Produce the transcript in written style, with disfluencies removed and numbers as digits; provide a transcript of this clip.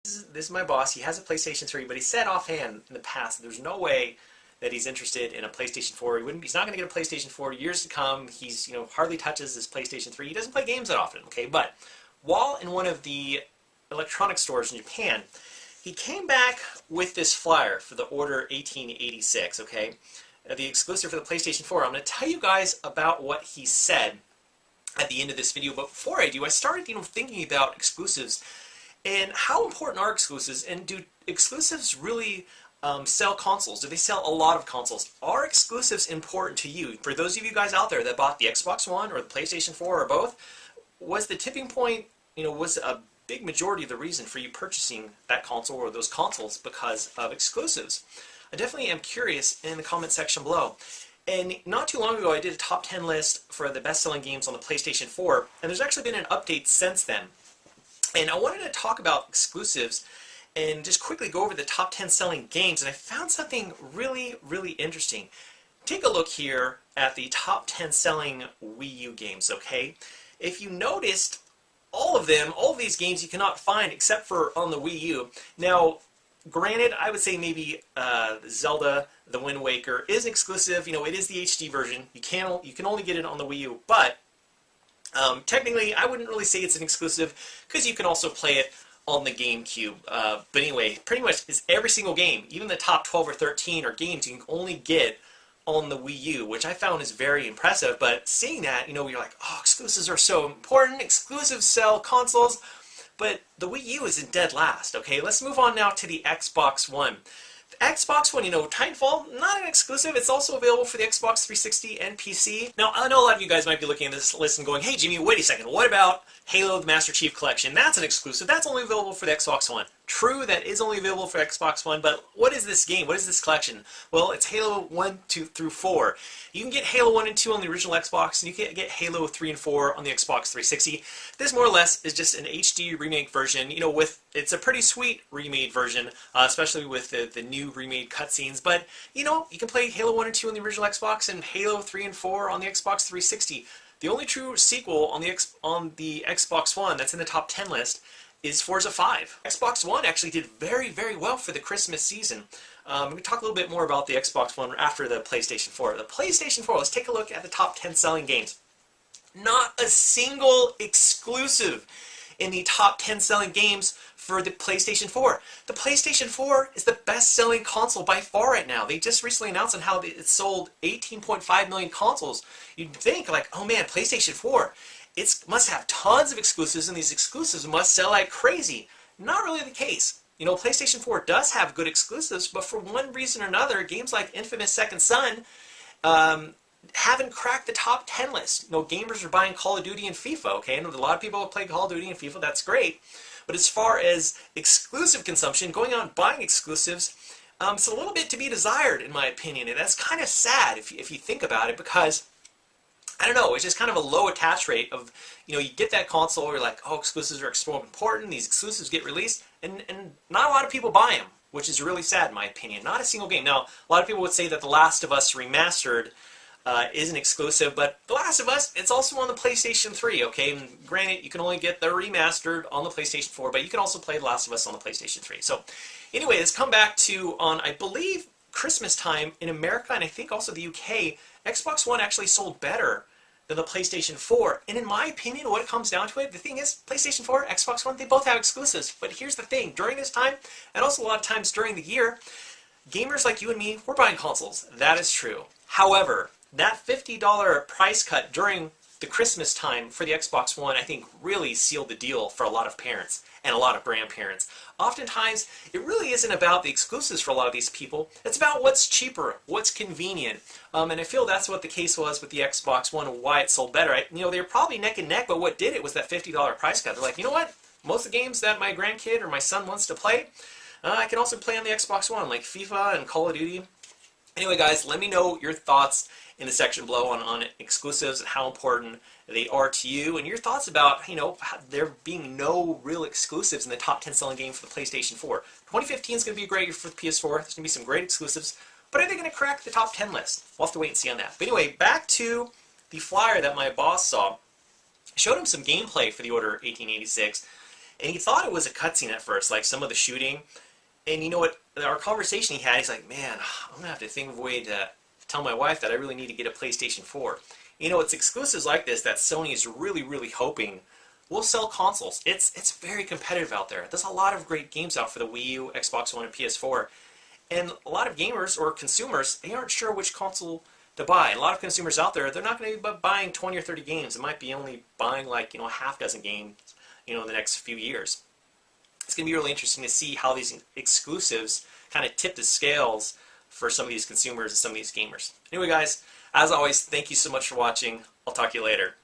This is my boss. He has a PlayStation 3, but he said offhand in the past that there's no way that he's interested in a PlayStation 4. He's not going to get a PlayStation 4 years to come. He's, hardly touches his PlayStation 3. He doesn't play games that often, okay? But while in one of the electronic stores in Japan, he came back with this flyer for the Order 1886, okay? The exclusive for the PlayStation 4. I'm going to tell you guys about what he said at the end of this video. But before I do, I started, thinking about exclusives and how important are exclusives, and do exclusives really sell consoles? Do they sell a lot of consoles? Are exclusives important to you? For those of you guys out there that bought the Xbox One or the PlayStation 4 or both, was the tipping point, was a big majority of the reason for you purchasing that console or those consoles because of exclusives? I definitely am curious in the comment section below. And not too long ago I did a top 10 list for the best-selling games on the PlayStation 4, and there's actually been an update since then. And I wanted to talk about exclusives and just quickly go over the top 10 selling games, and I found something really, really interesting. Take a look here at the top 10 selling Wii U games, okay? If you noticed, all of these games you cannot find except for on the Wii U. Now, granted, I would say maybe Zelda, The Wind Waker is exclusive. It is the HD version. You can only get it on the Wii U, but technically, I wouldn't really say it's an exclusive because you can also play it on the GameCube. But anyway, pretty much it's every single game, even the top 12 or 13 are games you can only get on the Wii U, which I found is very impressive. But seeing that, you're like, oh, exclusives are so important. Exclusives sell consoles. But the Wii U is in dead last. Okay, let's move on now to the Xbox One. Xbox One, Titanfall, not an exclusive. It's also available for the Xbox 360 and PC. Now, I know a lot of you guys might be looking at this list and going, hey, Jimmy, wait a second. What about Halo the Master Chief Collection? That's an exclusive. That's only available for the Xbox One. True, that is only available for Xbox One, but what is this game? What is this collection? Well, it's Halo 1, 2 through 4. You can get Halo 1 and 2 on the original Xbox, and you can get Halo 3 and 4 on the Xbox 360. This more or less is just an HD remake version, it's a pretty sweet remade version, especially with the new remade cutscenes, but, you can play Halo 1 and 2 on the original Xbox and Halo 3 and 4 on the Xbox 360. The only true sequel on the Xbox One that's in the top 10 list is Forza 5. Xbox One actually did very, very well for the Christmas season. We can talk a little bit more about the Xbox One after the PlayStation 4. The PlayStation 4, let's take a look at the top 10 selling games. Not a single exclusive in the top 10 selling games for the PlayStation 4. The PlayStation 4 is the best-selling console by far right now. They just recently announced on how it sold 18.5 million consoles. You'd think, like, oh man, PlayStation 4, it must have tons of exclusives, and these exclusives must sell like crazy. Not really the case. PlayStation 4 does have good exclusives, but for one reason or another, games like Infamous Second Son haven't cracked the top 10 list. Gamers are buying Call of Duty and FIFA, okay? I know a lot of people play Call of Duty and FIFA, that's great. But as far as exclusive consumption, going out and buying exclusives, it's a little bit to be desired, in my opinion. And that's kind of sad if you think about it, because I don't know, it's just kind of a low attach rate of, you get that console, you're like, oh, exclusives are so important, these exclusives get released, and not a lot of people buy them, which is really sad in my opinion. Not a single game. Now, a lot of people would say that The Last of Us Remastered is an exclusive, but The Last of Us, it's also on the PlayStation 3, okay? And granted, you can only get the remastered on the PlayStation 4, but you can also play The Last of Us on the PlayStation 3. So, anyway, let's come back to, on, I believe, Christmas time in America, and I think also the UK, Xbox One actually sold better than the PlayStation 4. And in my opinion, what it comes down to it, the thing is, PlayStation 4, Xbox One, they both have exclusives. But here's the thing, during this time, and also a lot of times during the year, gamers like you and me, we're buying consoles. That is true. However, that $50 price cut during the Christmas time for the Xbox One, I think, really sealed the deal for a lot of parents and a lot of grandparents. Oftentimes, it really isn't about the exclusives for a lot of these people. It's about what's cheaper, what's convenient. And I feel that's what the case was with the Xbox One and why it sold better. They were probably neck and neck, but what did it was that $50 price cut. They're like, you know what? Most of the games that my grandkid or my son wants to play, I can also play on the Xbox One, like FIFA and Call of Duty. Anyway, guys, let me know your thoughts in the section below on exclusives and how important they are to you, and your thoughts about, there being no real exclusives in the top 10 selling game for the PlayStation 4. 2015 is going to be a great year for the PS4. There's going to be some great exclusives, but are they going to crack the top 10 list? We'll have to wait and see on that. But anyway, back to the flyer that my boss saw. I showed him some gameplay for the Order 1886, And he thought it was a cutscene at first, like some of the shooting. And you know what? Our conversation he had, he's like, man, I'm going to have to think of a way to tell my wife that I really need to get a PlayStation 4. You know, it's exclusives like this that Sony is really, really hoping will sell consoles. It's very competitive out there. There's a lot of great games out for the Wii U, Xbox One, and PS4. And a lot of gamers or consumers, they aren't sure which console to buy. And a lot of consumers out there, they're not going to be buying 20 or 30 games. It might be only buying like, a half dozen games, in the next few years. It's going to be really interesting to see how these exclusives kind of tip the scales for some of these consumers and some of these gamers. Anyway, guys, as always, thank you so much for watching. I'll talk to you later.